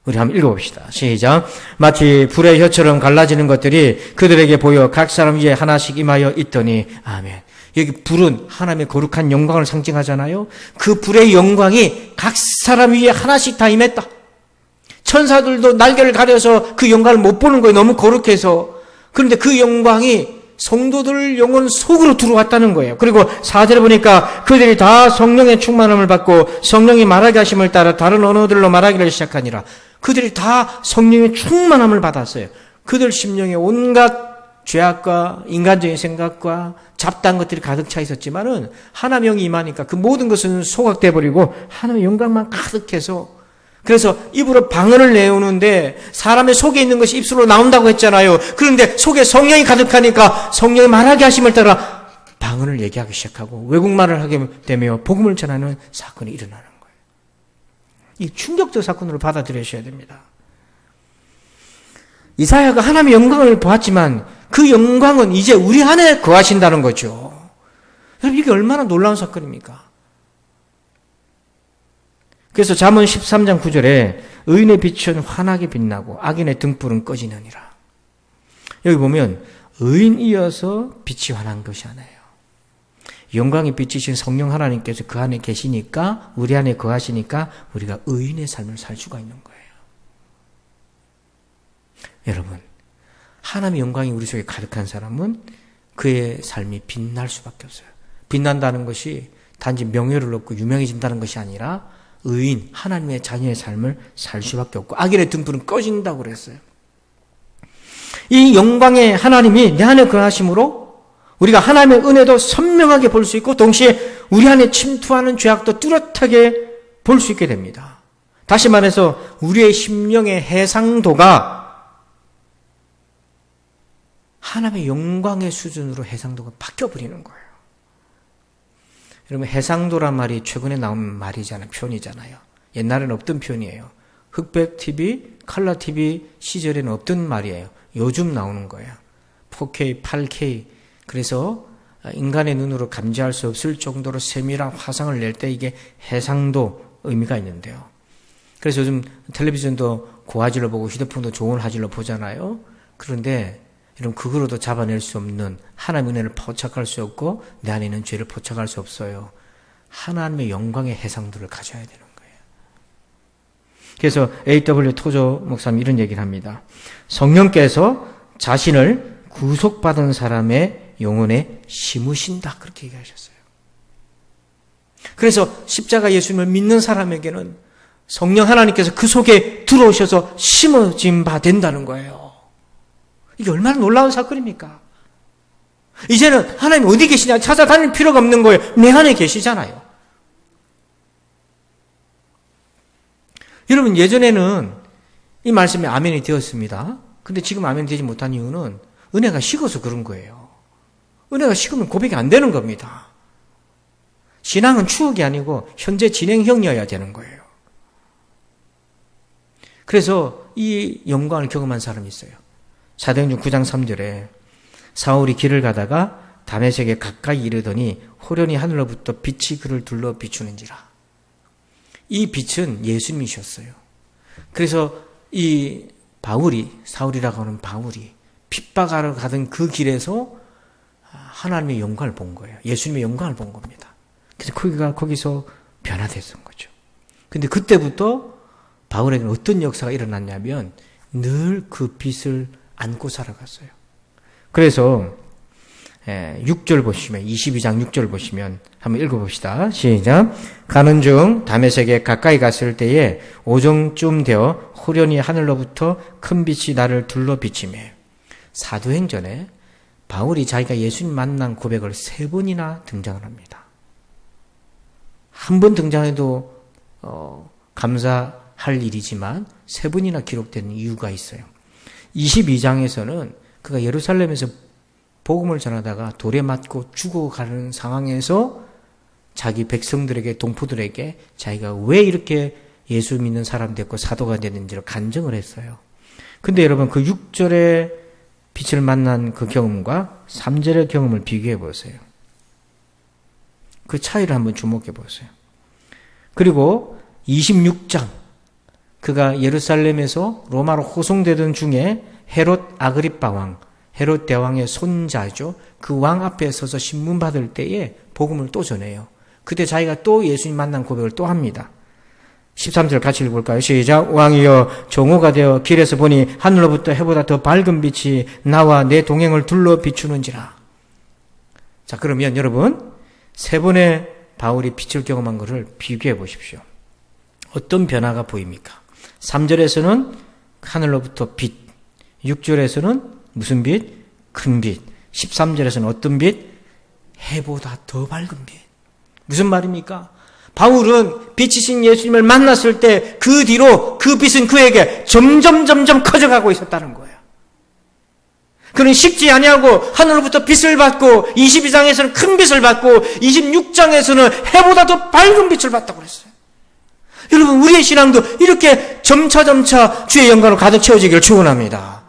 우리 한번 읽어봅시다. 시작. 마치 불의 혀처럼 갈라지는 것들이 그들에게 보여 각 사람 위에 하나씩 임하여 있더니 아멘. 여기 불은 하나님의 거룩한 영광을 상징하잖아요. 그 불의 영광이 각 사람 위에 하나씩 다 임했다. 천사들도 날개를 가려서 그 영광을 못 보는 거예요. 너무 거룩해서. 그런데 그 영광이 성도들 영혼 속으로 들어왔다는 거예요. 그리고 4절에 보니까 그들이 다 성령의 충만함을 받고 성령이 말하게 하심을 따라 다른 언어들로 말하기를 시작하니라. 그들이 다 성령의 충만함을 받았어요. 그들 심령에 온갖 죄악과 인간적인 생각과 잡다한 것들이 가득 차 있었지만은 하나님의 영이 임하니까 그 모든 것은 소각돼 버리고 하나님의 영광만 가득해서, 그래서 입으로 방언을 내오는데 사람의 속에 있는 것이 입술로 나온다고 했잖아요. 그런데 속에 성령이 가득하니까 성령이 말하게 하심을 따라 방언을 얘기하기 시작하고 외국말을 하게 되며 복음을 전하는 사건이 일어나는 거예요. 이 충격적 사건으로 받아들여셔야 됩니다. 이사야가 하나님의 영광을 보았지만 그 영광은 이제 우리 안에 거하신다는 거죠. 여러분, 이게 얼마나 놀라운 사건입니까? 그래서 잠언 13장 9절에 의인의 빛은 환하게 빛나고 악인의 등불은 꺼지느니라. 여기 보면 의인이어서 빛이 환한 것이 아니에요. 영광의 빛이신 성령 하나님께서 그 안에 계시니까, 우리 안에 거하시니까 우리가 의인의 삶을 살 수가 있는 거예요. 여러분, 하나님의 영광이 우리 속에 가득한 사람은 그의 삶이 빛날 수밖에 없어요. 빛난다는 것이 단지 명예를 얻고 유명해진다는 것이 아니라 의인, 하나님의 자녀의 삶을 살 수밖에 없고 악인의 등불은 꺼진다고 그랬어요. 이 영광의 하나님이 내 안에 거하심으로 우리가 하나님의 은혜도 선명하게 볼 수 있고 동시에 우리 안에 침투하는 죄악도 뚜렷하게 볼 수 있게 됩니다. 다시 말해서 우리의 심령의 해상도가 하나님의 영광의 수준으로 해상도가 바뀌어버리는 거예요. 여러분, 해상도란 말이 최근에 나온 말이잖아요. 표현이잖아요. 옛날에는 없던 표현이에요. 흑백 TV, 컬러 TV 시절에는 없던 말이에요. 요즘 나오는 거예요. 4K, 8K. 그래서 인간의 눈으로 감지할 수 없을 정도로 세밀한 화상을 낼 때 이게 해상도 의미가 있는데요. 그래서 요즘 텔레비전도 고화질로 보고 휴대폰도 좋은 화질로 보잖아요. 그런데 여러분, 그거로도 잡아낼 수 없는 하나님의 은혜를 포착할 수 없고 내 안에 있는 죄를 포착할 수 없어요. 하나님의 영광의 해상도를 가져야 되는 거예요. 그래서 A.W. 토저 목사님 이런 얘기를 합니다. 성령께서 자신을 구속받은 사람의 영혼에 심으신다. 그렇게 얘기하셨어요. 그래서 십자가 예수님을 믿는 사람에게는 성령 하나님께서 그 속에 들어오셔서 심어진 바 된다는 거예요. 이게 얼마나 놀라운 사건입니까? 이제는 하나님 어디 계시냐 찾아다닐 필요가 없는 거예요. 내 안에 계시잖아요. 여러분, 예전에는 이 말씀에 아멘이 되었습니다. 근데 지금 아멘이 되지 못한 이유는 은혜가 식어서 그런 거예요. 은혜가 식으면 고백이 안 되는 겁니다. 신앙은 추억이 아니고 현재 진행형이어야 되는 거예요. 그래서 이 영광을 경험한 사람이 있어요. 사도행전 9장 3절에 사울이 길을 가다가 다메섹에 가까이 이르더니 호련히 하늘로부터 빛이 그를 둘러 비추는지라. 이 빛은 예수님이셨어요. 그래서 이 바울이, 사울이라고 하는 바울이 핍박하러 가던 그 길에서 하나님의 영광을 본 거예요. 예수님의 영광을 본 겁니다. 그래서 거기서 변화됐던 거죠. 근데 그때부터 바울에게는 어떤 역사가 일어났냐면 늘 그 빛을 안고 살아갔어요. 그래서 6절 보시면 22장 6절 보시면 한번 읽어봅시다. 시작. 가는 중 다메섹에 가까이 갔을 때에 오정쯤 되어 호련히 하늘로부터 큰 빛이 나를 둘러 비치매. 사도행전에 바울이 자기가 예수님 만난 고백을 3번이나 등장을 합니다. 한 번 등장해도 감사할 일이지만 3번이나 기록된 이유가 있어요. 22장에서는 그가 예루살렘에서 복음을 전하다가 돌에 맞고 죽어가는 상황에서 자기 백성들에게, 동포들에게 자기가 왜 이렇게 예수 믿는 사람 됐고 사도가 됐는지를 간증을 했어요. 근데 여러분, 그 6절의 빛을 만난 그 경험과 3절의 경험을 비교해 보세요. 그 차이를 한번 주목해 보세요. 그리고 26장, 그가 예루살렘에서 로마로 호송되던 중에 헤롯 아그리빠 왕, 헤롯 대왕의 손자죠. 그 왕 앞에 서서 신문 받을 때에 복음을 또 전해요. 그때 자기가 또 예수님 만난 고백을 또 합니다. 13절 같이 읽어볼까요? 시작. 왕이여, 종호가 되어 길에서 보니 하늘로부터 해보다 더 밝은 빛이 나와 내 동행을 둘러 비추는지라. 자, 그러면 여러분, 3번의 바울이 빛을 경험한 것을 비교해 보십시오. 어떤 변화가 보입니까? 3절에서는 하늘로부터 빛, 6절에서는 무슨 빛? 큰 빛. 13절에서는 어떤 빛? 해보다 더 밝은 빛. 무슨 말입니까? 바울은 빛이신 예수님을 만났을 때 그 뒤로 그 빛은 그에게 점점 커져가고 있었다는 거예요. 그는 식지 아니하고 하늘로부터 빛을 받고 22장에서는 큰 빛을 받고 26장에서는 해보다 더 밝은 빛을 받다고 그랬어요. 여러분, 우리의 신앙도 이렇게 점차 주의 영광으로 가득 채워지기를 축원합니다.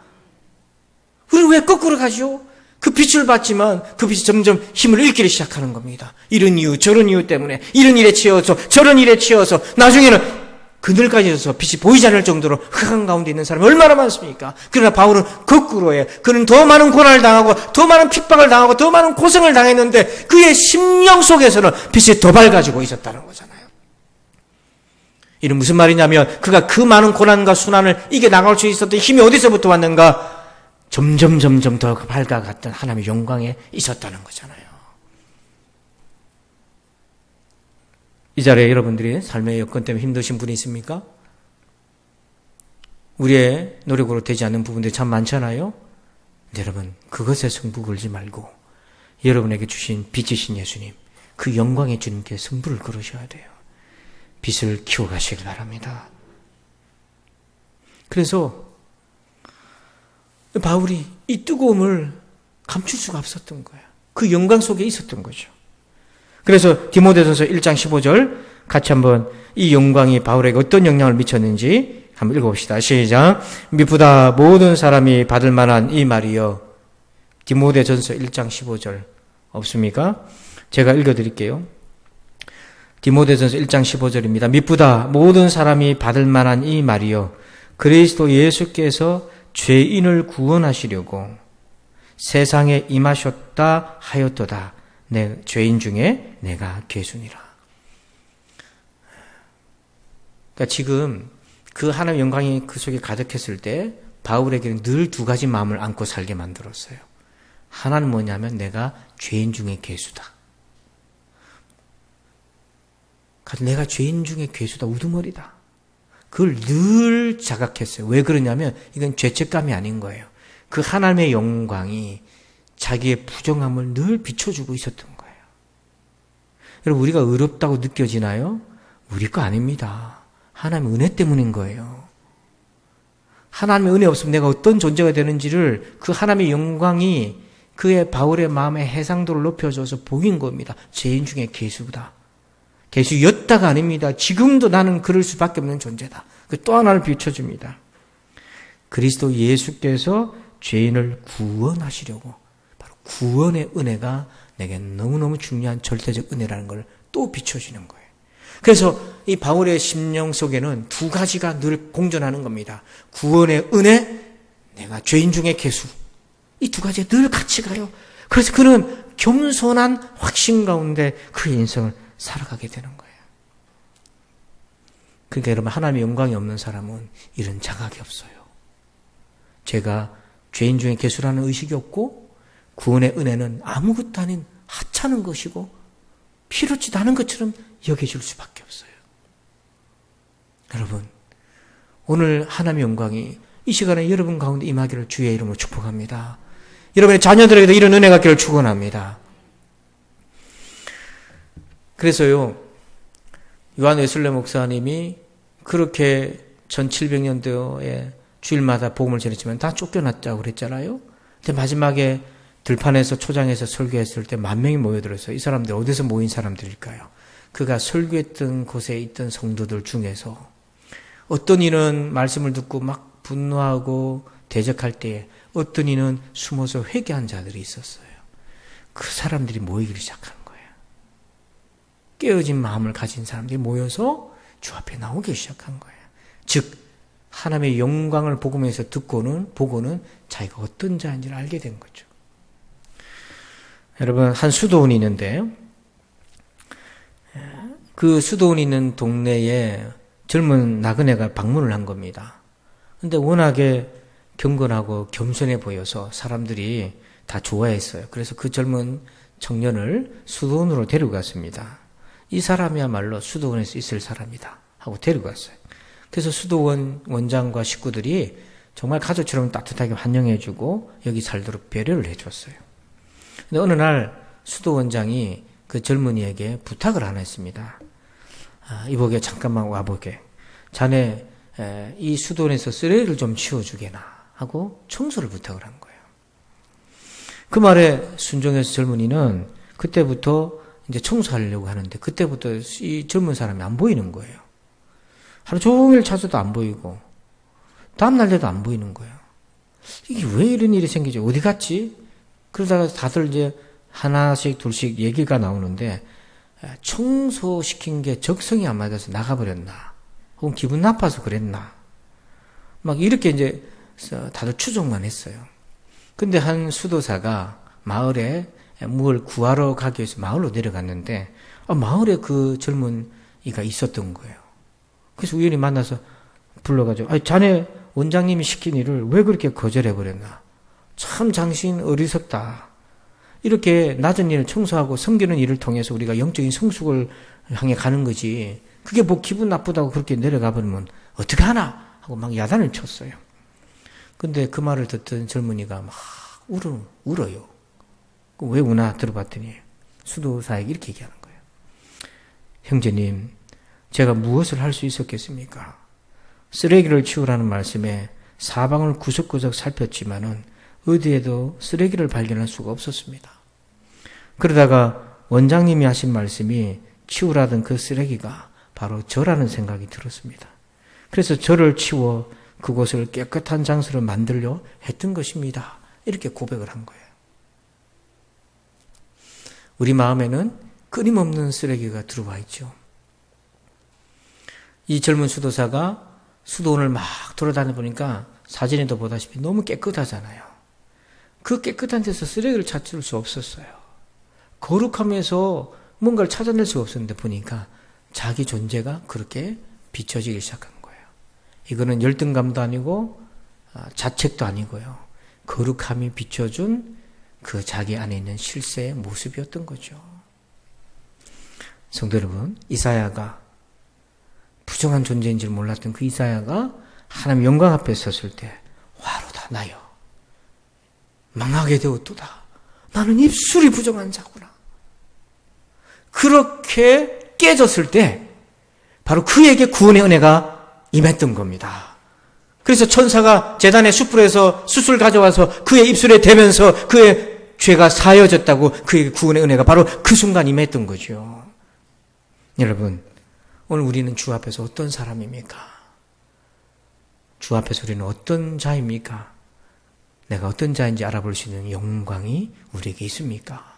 우리는 왜 거꾸로 가죠? 그 빛을 받지만 그 빛이 점점 힘을 잃기 시작하는 겁니다. 이런 이유 저런 이유 때문에 이런 일에 치여서 저런 일에 치여서 나중에는 그늘까지 서서 빛이 보이지 않을 정도로 흑암 가운데 있는 사람이 얼마나 많습니까? 그러나 바울은 거꾸로에 그는 더 많은 고난을 당하고 더 많은 핍박을 당하고 더 많은 고생을 당했는데 그의 심령 속에서는 빛이 더 밝아지고 있었다는 거잖아요. 이는 무슨 말이냐면 그가 그 많은 고난과 순환을 이겨나갈 수 있었던 힘이 어디서부터 왔는가? 점점 더 밝아갔던 하나님의 영광에 있었다는 거잖아요. 이 자리에 여러분들이 삶의 여건 때문에 힘드신 분이 있습니까? 우리의 노력으로 되지 않는 부분들이 참 많잖아요. 여러분, 그것에 승부 걸지 말고 여러분에게 주신 빛이신 예수님, 그 영광의 주님께 승부를 걸으셔야 돼요. 빛을 키워가시길 바랍니다. 그래서 바울이 이 뜨거움을 감출 수가 없었던 거예요. 그 영광 속에 있었던 거죠. 그래서 디모데전서 1장 15절 같이 한번 이 영광이 바울에게 어떤 영향을 미쳤는지 한번 읽어봅시다. 시작. 미쁘다 모든 사람이 받을 만한 이 말이여. 디모데전서 1장 15절 없습니까? 제가 읽어드릴게요. 디모데전서 1장 15절입니다. 미쁘다 모든 사람이 받을 만한 이 말이여. 그리스도 예수께서 죄인을 구원하시려고 세상에 임하셨다 하였도다. 내 죄인 중에 내가 괴순이라. 그러니까 지금 그 하나님의 영광이 그 속에 가득했을 때 바울에게는 늘 두 가지 마음을 안고 살게 만들었어요. 하나는 뭐냐면 내가 죄인 중에 괴수다. 내가 죄인 중에 괴수다, 우두머리다. 그걸 늘 자각했어요. 왜 그러냐면 이건 죄책감이 아닌 거예요. 그 하나님의 영광이 자기의 부정함을 늘 비춰주고 있었던 거예요. 여러분, 우리가 의롭다고 느껴지나요? 우리 거 아닙니다. 하나님의 은혜 때문인 거예요. 하나님의 은혜 없으면 내가 어떤 존재가 되는지를 그 하나님의 영광이 그의 바울의 마음의 해상도를 높여줘서 보인 겁니다. 죄인 중에 괴수다. 괴수였다가 아닙니다. 지금도 나는 그럴 수밖에 없는 존재다. 그 또 하나를 비춰줍니다. 그리스도 예수께서 죄인을 구원하시려고, 바로 구원의 은혜가 내게 너무너무 중요한 절대적 은혜라는 걸 또 비춰주는 거예요. 그래서 이 바울의 심령 속에는 두 가지가 늘 공존하는 겁니다. 구원의 은혜, 내가 죄인 중에 괴수. 이 두 가지가 늘 같이 가요. 그래서 그는 겸손한 확신 가운데 그의 인생을 살아가게 되는 거예요. 그러니까 여러분, 하나님의 영광이 없는 사람은 이런 자각이 없어요. 제가 죄인 중에 괴수라는 의식이 없고 구원의 은혜는 아무것도 아닌 하찮은 것이고 필요치도 않은 것처럼 여겨질 수밖에 없어요. 여러분, 오늘 하나님의 영광이 이 시간에 여러분 가운데 임하기를 주의 이름으로 축복합니다. 여러분의 자녀들에게도 이런 은혜가 있기를 축원합니다. 그래서요, 요한 웨슬레 목사님이 그렇게 1700년도에 주일마다 복음을 전했지만 다 쫓겨났다고 그랬잖아요. 근데 마지막에 들판에서 초장에서 설교했을 때 10,000명이 모여들어서 이 사람들 어디서 모인 사람들일까요? 그가 설교했던 곳에 있던 성도들 중에서 어떤 이는 말씀을 듣고 막 분노하고 대적할 때에 어떤 이는 숨어서 회개한 자들이 있었어요. 그 사람들이 모이기 시작한 거예요. 깨어진 마음을 가진 사람들이 모여서 주 앞에 나오기 시작한 거예요. 즉 하나님의 영광을 복음에서 보고는 자기가 어떤 자인지를 알게 된 거죠. 여러분, 한 수도원이 있는데요. 그 수도원이 있는 동네에 젊은 나그네가 방문을 한 겁니다. 근데 워낙에 경건하고 겸손해 보여서 사람들이 다 좋아했어요. 그래서 그 젊은 청년을 수도원으로 데리고 갔습니다. 이 사람이야말로 수도원에서 있을 사람이다 하고 데리고 갔어요. 그래서 수도원 원장과 식구들이 정말 가족처럼 따뜻하게 환영해주고 여기 살도록 배려를 해줬어요. 근데 어느 날 수도원장이 그 젊은이에게 부탁을 하나 했습니다. 이보게 잠깐만 와보게. 자네 이 수도원에서 쓰레기를 좀 치워주게나 하고 청소를 부탁을 한 거예요. 그 말에 순종해서 젊은이는 그때부터 이제 청소하려고 하는데 그때부터 이 젊은 사람이 안 보이는 거예요. 하루 종일 찾아도 안 보이고 다음날 돼도 안 보이는 거예요. 이게 왜 이런 일이 생기지? 어디 갔지? 그러다가 다들 이제 하나씩 둘씩 얘기가 나오는데 청소시킨 게 적성이 안 맞아서 나가버렸나? 혹은 기분 나빠서 그랬나? 막 이렇게 이제 다들 추정만 했어요. 근데 한 수도사가 마을에 뭘 구하러 가기 위해서 마을로 내려갔는데 마을에 그 젊은이가 있었던 거예요. 그래서 우연히 만나서 불러가지고 자네 원장님이 시킨 일을 왜 그렇게 거절해버렸나? 참 당신 어리석다. 이렇게 낮은 일을 청소하고 섬기는 일을 통해서 우리가 영적인 성숙을 향해 가는 거지. 그게 뭐 기분 나쁘다고 그렇게 내려가 버리면 어떡하나 하고 막 야단을 쳤어요. 근데 그 말을 듣던 젊은이가 막 울어요. 왜 우나 들어봤더니 수도사에게 이렇게 얘기하는 거예요. 형제님, 제가 무엇을 할 수 있었겠습니까? 쓰레기를 치우라는 말씀에 사방을 구석구석 살폈지만은 어디에도 쓰레기를 발견할 수가 없었습니다. 그러다가 원장님이 하신 말씀이 치우라던 그 쓰레기가 바로 저라는 생각이 들었습니다. 그래서 저를 치워 그곳을 깨끗한 장소로 만들려 했던 것입니다. 이렇게 고백을 한 거예요. 우리 마음에는 끊임없는 쓰레기가 들어와 있죠. 이 젊은 수도사가 수도원을 막 돌아다녀 보니까 사진에도 보다시피 너무 깨끗하잖아요. 그 깨끗한 데서 쓰레기를 찾을 수 없었어요. 거룩하면서 뭔가를 찾아낼 수 없었는데 보니까 자기 존재가 그렇게 비춰지기 시작한 거예요. 이거는 열등감도 아니고 자책도 아니고요. 거룩함이 비춰준 그 자기 안에 있는 실세의 모습이었던 거죠. 성도 여러분, 이사야가 부정한 존재인 줄 몰랐던 그 이사야가 하나님 영광 앞에 섰을 때 화로다 나여 망하게 되었도다. 나는 입술이 부정한 자구나. 그렇게 깨졌을 때 바로 그에게 구원의 은혜가 임했던 겁니다. 그래서 천사가 제단의 숯불에서 숯을 가져와서 그의 입술에 대면서 그의 죄가 사여졌다고 그에게 구원의 은혜가 바로 그 순간 임했던 거죠. 여러분, 오늘 우리는 주 앞에서 어떤 사람입니까? 주 앞에서 우리는 어떤 자입니까? 내가 어떤 자인지 알아볼 수 있는 영광이 우리에게 있습니까?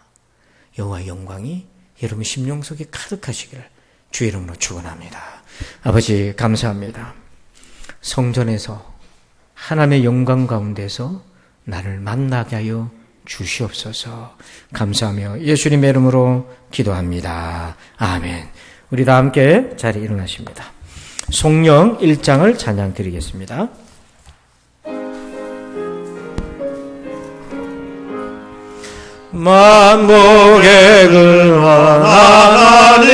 여호와의 영광이 여러분 심령 속에 가득하시기를 주의 이름으로 축원합니다. 아버지 감사합니다. 성전에서 하나님의 영광 가운데서 나를 만나게 하여 주시옵소서. 감사하며 예수님의 이름으로 기도합니다. 아멘. 우리 다 함께 자리에 일어나십니다. 송영 1장을 찬양 드리겠습니다. 만복의 근원 하나님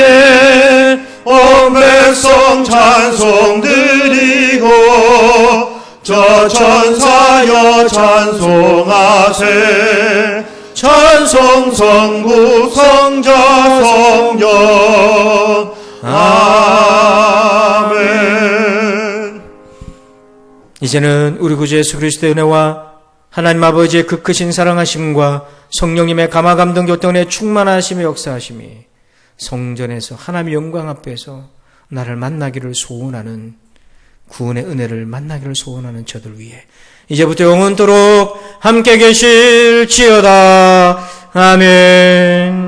온 백성 찬송 드리고 저 천사여 찬송하세 찬송 성부 성자 성령 아멘. 이제는 우리 구주 예수 그리스도의 은혜와 하나님 아버지의 그 크신 사랑하심과 성령님의 감화감동 교통에 충만하심의 역사하심이 성전에서 하나님의 영광 앞에서 나를 만나기를 소원하는 구원의 은혜를 만나기를 소원하는 저들 위해 이제부터 영원토록 함께 계실지어다. 아멘.